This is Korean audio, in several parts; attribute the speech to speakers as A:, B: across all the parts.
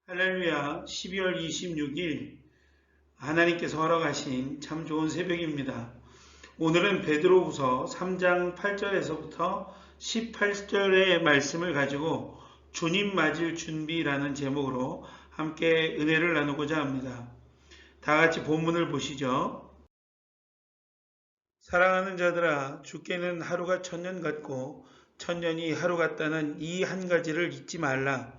A: 할렐루야, 12월 26일 하나님께서 허락하신 참 좋은 새벽입니다. 오늘은 베드로후서 3장 8절에서부터 18절의 말씀을 가지고 주님 맞을 준비라는 제목으로 함께 은혜를 나누고자 합니다. 다 같이 본문을 보시죠. 사랑하는 자들아, 주께는 하루가 천년 같고 천년이 하루 같다는 이 한 가지를 잊지 말라.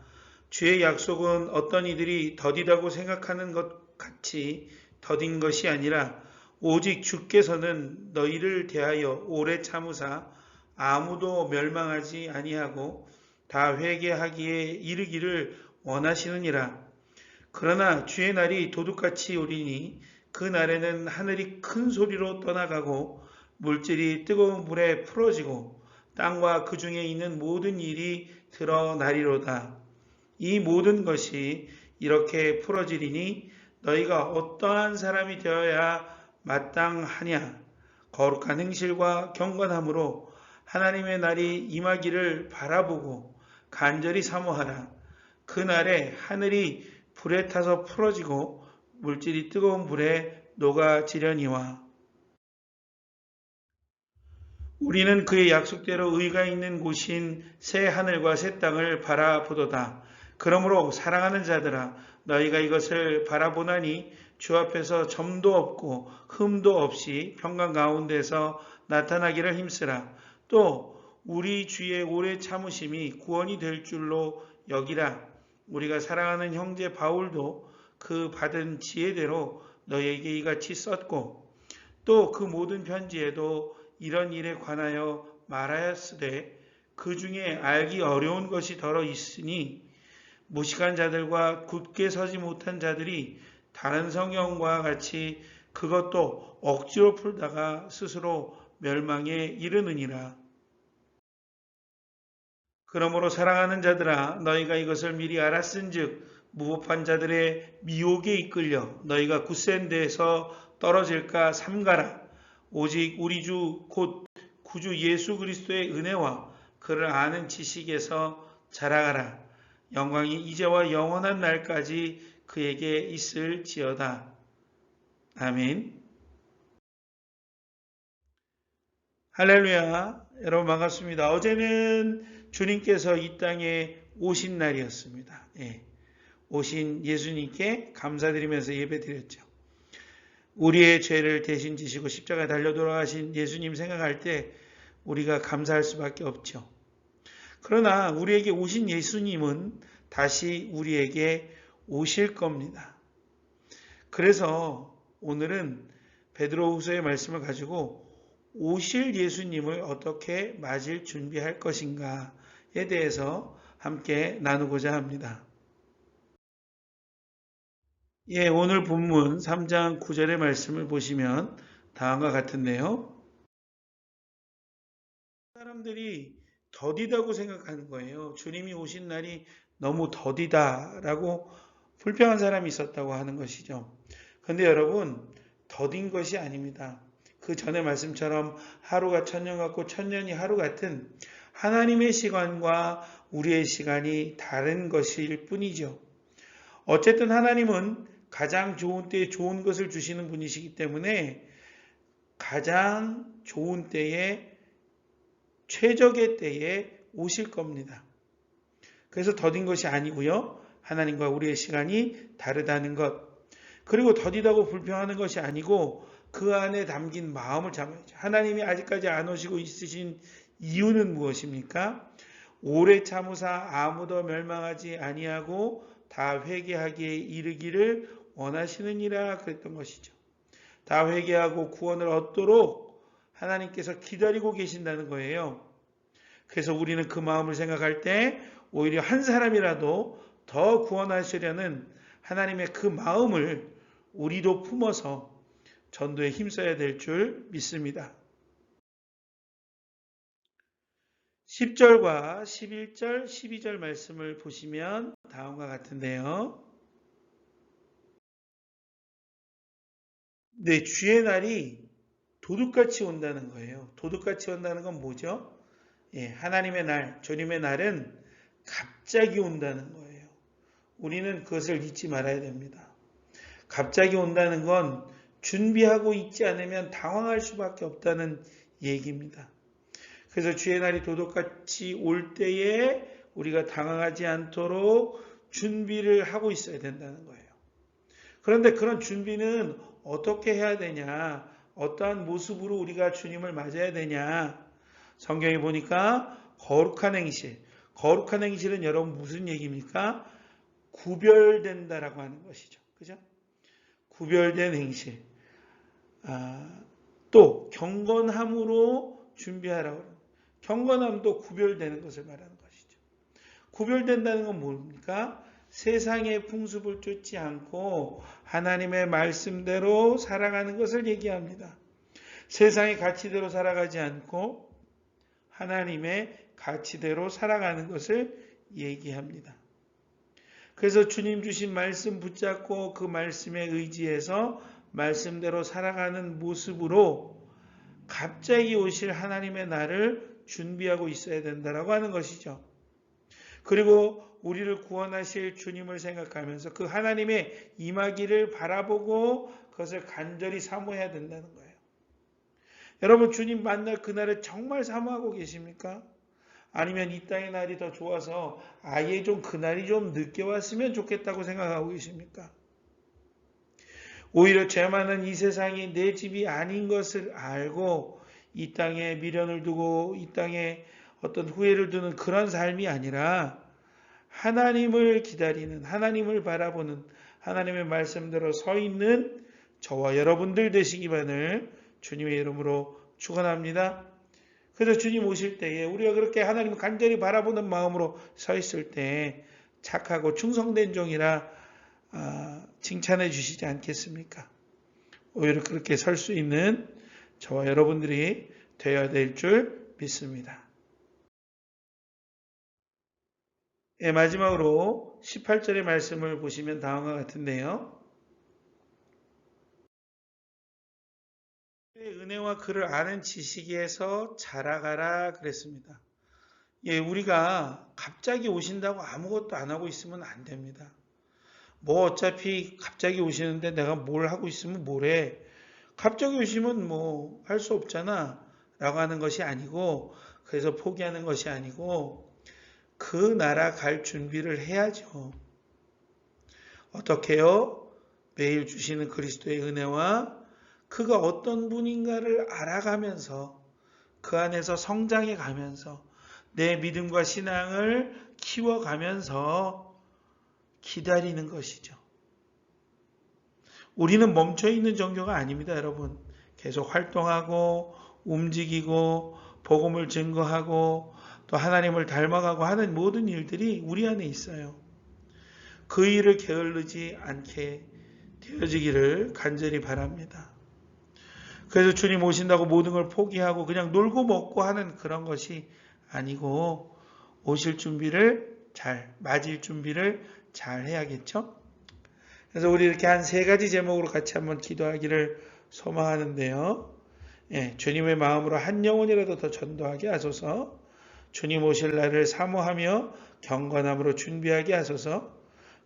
A: 주의 약속은 어떤 이들이 더디다고 생각하는 것 같이 더딘 것이 아니라 오직 주께서는 너희를 대하여 오래 참으사 아무도 멸망하지 아니하고 다 회개하기에 이르기를 원하시느니라. 그러나 주의 날이 도둑같이 오리니 그 날에는 하늘이 큰 소리로 떠나가고 물질이 뜨거운 불에 풀어지고 땅과 그 중에 있는 모든 일이 드러나리로다. 이 모든 것이 이렇게 풀어지리니 너희가 어떠한 사람이 되어야 마땅하냐. 거룩한 행실과 경건함으로 하나님의 날이 임하기를 바라보고 간절히 사모하라. 그 날에 하늘이 불에 타서 풀어지고 물질이 뜨거운 불에 녹아지려니와. 우리는 그의 약속대로 의가 있는 곳인 새 하늘과 새 땅을 바라보도다. 그러므로 사랑하는 자들아, 너희가 이것을 바라보나니 주 앞에서 점도 없고 흠도 없이 평강 가운데서 나타나기를 힘쓰라. 또 우리 주의 오래 참으심이 구원이 될 줄로 여기라. 우리가 사랑하는 형제 바울도 그 받은 지혜대로 너희에게 이같이 썼고 또 그 모든 편지에도 이런 일에 관하여 말하였으되 그 중에 알기 어려운 것이 더러 있으니 무식한 자들과 굳게 서지 못한 자들이 다른 성경과 같이 그것도 억지로 풀다가 스스로 멸망에 이르느니라. 그러므로 사랑하는 자들아, 너희가 이것을 미리 알았은즉 무법한 자들의 미혹에 이끌려 너희가 굳센 데에서 떨어질까 삼가라. 오직 우리 주 곧 구주 예수 그리스도의 은혜와 그를 아는 지식에서 자라가라. 영광이 이제와 영원한 날까지 그에게 있을지어다. 아멘. 할렐루야. 여러분 반갑습니다. 어제는 주님께서 이 땅에 오신 날이었습니다. 오신 예수님께 감사드리면서 예배드렸죠. 우리의 죄를 대신 지시고 십자가에 달려 돌아가신 예수님 생각할 때 우리가 감사할 수밖에 없죠. 그러나 우리에게 오신 예수님은 다시 우리에게 오실 겁니다. 그래서 오늘은 베드로후서의 말씀을 가지고 오실 예수님을 어떻게 맞을 준비할 것인가에 대해서 함께 나누고자 합니다. 오늘 본문 3장 9절의 말씀을 보시면 다음과 같은데요. 사람들이 더디다고 생각하는 거예요. 주님이 오신 날이 너무 더디다라고 불평한 사람이 있었다고 하는 것이죠. 그런데 여러분, 더딘 것이 아닙니다. 그 전의 말씀처럼 하루가 천년 같고 천년이 하루 같은 하나님의 시간과 우리의 시간이 다른 것일 뿐이죠. 어쨌든 하나님은 가장 좋은 때에 좋은 것을 주시는 분이시기 때문에 가장 좋은 때에 최적의 때에 오실 겁니다. 그래서 더딘 것이 아니고요. 하나님과 우리의 시간이 다르다는 것. 그리고 더디다고 불평하는 것이 아니고 그 안에 담긴 마음을 잡아야죠. 하나님이 아직까지 안 오시고 있으신 이유는 무엇입니까? 오래 참으사 아무도 멸망하지 아니하고 다 회개하기에 이르기를 원하시느니라 그랬던 것이죠. 다 회개하고 구원을 얻도록 하나님께서 기다리고 계신다는 거예요. 그래서 우리는 그 마음을 생각할 때 오히려 한 사람이라도 더 구원하시려는 하나님의 그 마음을 우리도 품어서 전도에 힘써야 될 줄 믿습니다. 10절과 11절, 12절 말씀을 보시면 다음과 같은데요. 네, 주의 날이 도둑같이 온다는 거예요. 도둑같이 온다는 건 뭐죠? 하나님의 날, 주님의 날은 갑자기 온다는 거예요. 우리는 그것을 잊지 말아야 됩니다. 갑자기 온다는 건 준비하고 있지 않으면 당황할 수밖에 없다는 얘기입니다. 그래서 주의 날이 도둑같이 올 때에 우리가 당황하지 않도록 준비를 하고 있어야 된다는 거예요. 그런데 그런 준비는 어떻게 해야 되냐? 어떠한 모습으로 우리가 주님을 맞아야 되냐? 성경에 보니까 거룩한 행실. 거룩한 행실은 여러분 무슨 얘기입니까? 구별된다라고 하는 것이죠. 그죠? 구별된 행실. 또 경건함으로 준비하라고 합니다. 경건함도 구별되는 것을 말하는 것이죠. 구별된다는 건 뭡니까? 세상의 풍습을 쫓지 않고 하나님의 말씀대로 살아가는 것을 얘기합니다. 세상의 가치대로 살아가지 않고 하나님의 가치대로 살아가는 것을 얘기합니다. 그래서 주님 주신 말씀 붙잡고 그 말씀에 의지해서 말씀대로 살아가는 모습으로 갑자기 오실 하나님의 날을 준비하고 있어야 된다라고 하는 것이죠. 그리고 우리를 구원하실 주님을 생각하면서 그 하나님의 임하기를 바라보고 그것을 간절히 사모해야 된다는 거예요. 여러분 주님 만날 그날을 정말 사모하고 계십니까? 아니면 이 땅의 날이 더 좋아서 아예 좀 그날이 좀 늦게 왔으면 좋겠다고 생각하고 계십니까? 오히려 죄 많은 이 세상이 내 집이 아닌 것을 알고 이 땅에 미련을 두고 이 땅에 어떤 후회를 두는 그런 삶이 아니라 하나님을 기다리는, 하나님을 바라보는, 하나님의 말씀대로 서 있는 저와 여러분들 되시기만을 주님의 이름으로 축원합니다. 그래서 주님 오실 때에 우리가 그렇게 하나님을 간절히 바라보는 마음으로 서 있을 때 착하고 충성된 종이라 칭찬해 주시지 않겠습니까? 오히려 그렇게 설 수 있는 저와 여러분들이 되어야 될 줄 믿습니다. 네, 마지막으로 18절의 말씀을 보시면 다음과 같은데요. 은혜와 그를 아는 지식에서 자라가라 그랬습니다. 예, 우리가 갑자기 오신다고 아무것도 안 하고 있으면 안 됩니다. 뭐 어차피 갑자기 오시는데 내가 뭘 하고 있으면 뭐래. 갑자기 오시면 뭐 할 수 없잖아 라고 하는 것이 아니고, 그래서 포기하는 것이 아니고 그 나라 갈 준비를 해야죠. 어떻게요? 매일 주시는 그리스도의 은혜와 그가 어떤 분인가를 알아가면서 그 안에서 성장해 가면서 내 믿음과 신앙을 키워가면서 기다리는 것이죠. 우리는 멈춰있는 종교가 아닙니다, 여러분. 계속 활동하고 움직이고 복음을 증거하고 또 하나님을 닮아가고 하는 모든 일들이 우리 안에 있어요. 그 일을 게을르지 않게 되어지기를 간절히 바랍니다. 그래서 주님 오신다고 모든 걸 포기하고 그냥 놀고 먹고 하는 그런 것이 아니고 오실 준비를 맞을 준비를 잘 해야겠죠? 그래서 우리 이렇게 한 3가지 제목으로 같이 한번 기도하기를 소망하는데요. 예, 주님의 마음으로 한 영혼이라도 더 전도하게 하소서. 주님 오실 날을 사모하며 경건함으로 준비하게 하소서.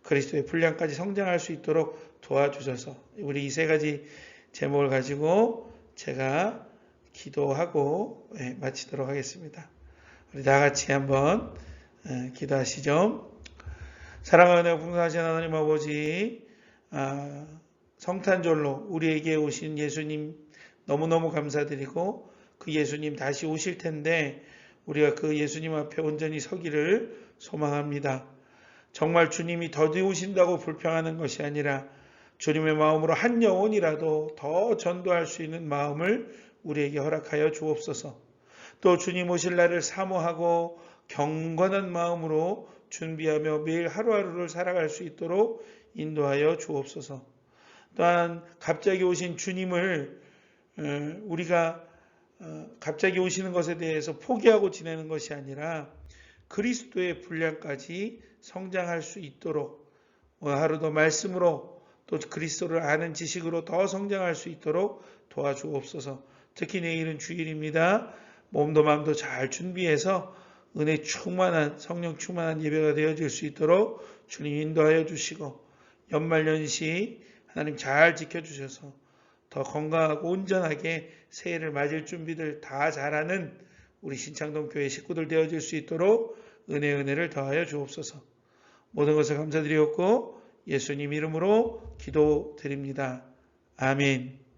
A: 그리스도의 분량까지 성장할 수 있도록 도와주셔서. 우리 이 3가지 제목을 가지고 제가 기도하고 마치도록 하겠습니다. 우리 다 같이 한번 기도하시죠. 사랑하는 풍성하신 하나님 아버지, 성탄절로 우리에게 오신 예수님 너무너무 감사드리고 그 예수님 다시 오실 텐데 우리가 그 예수님 앞에 온전히 서기를 소망합니다. 정말 주님이 더디 오신다고 불평하는 것이 아니라 주님의 마음으로 한 영혼이라도 더 전도할 수 있는 마음을 우리에게 허락하여 주옵소서. 또 주님 오실 날을 사모하고 경건한 마음으로 준비하며 매일 하루하루를 살아갈 수 있도록 인도하여 주옵소서. 또한 갑자기 오신 주님을 우리가 갑자기 오시는 것에 대해서 포기하고 지내는 것이 아니라 그리스도의 분량까지 성장할 수 있도록 하루도 말씀으로 또 그리스도를 아는 지식으로 더 성장할 수 있도록 도와주옵소서. 특히 내일은 주일입니다. 몸도 마음도 잘 준비해서 은혜 충만한 성령 충만한 예배가 되어질 수 있도록 주님 인도하여 주시고 연말연시 하나님 잘 지켜주셔서 더 건강하고 온전하게 새해를 맞을 준비들 다 잘하는 우리 신창동 교회 식구들 되어질 수 있도록 은혜를 더하여 주옵소서. 모든 것을 감사드리옵고 예수님 이름으로 기도드립니다. 아멘.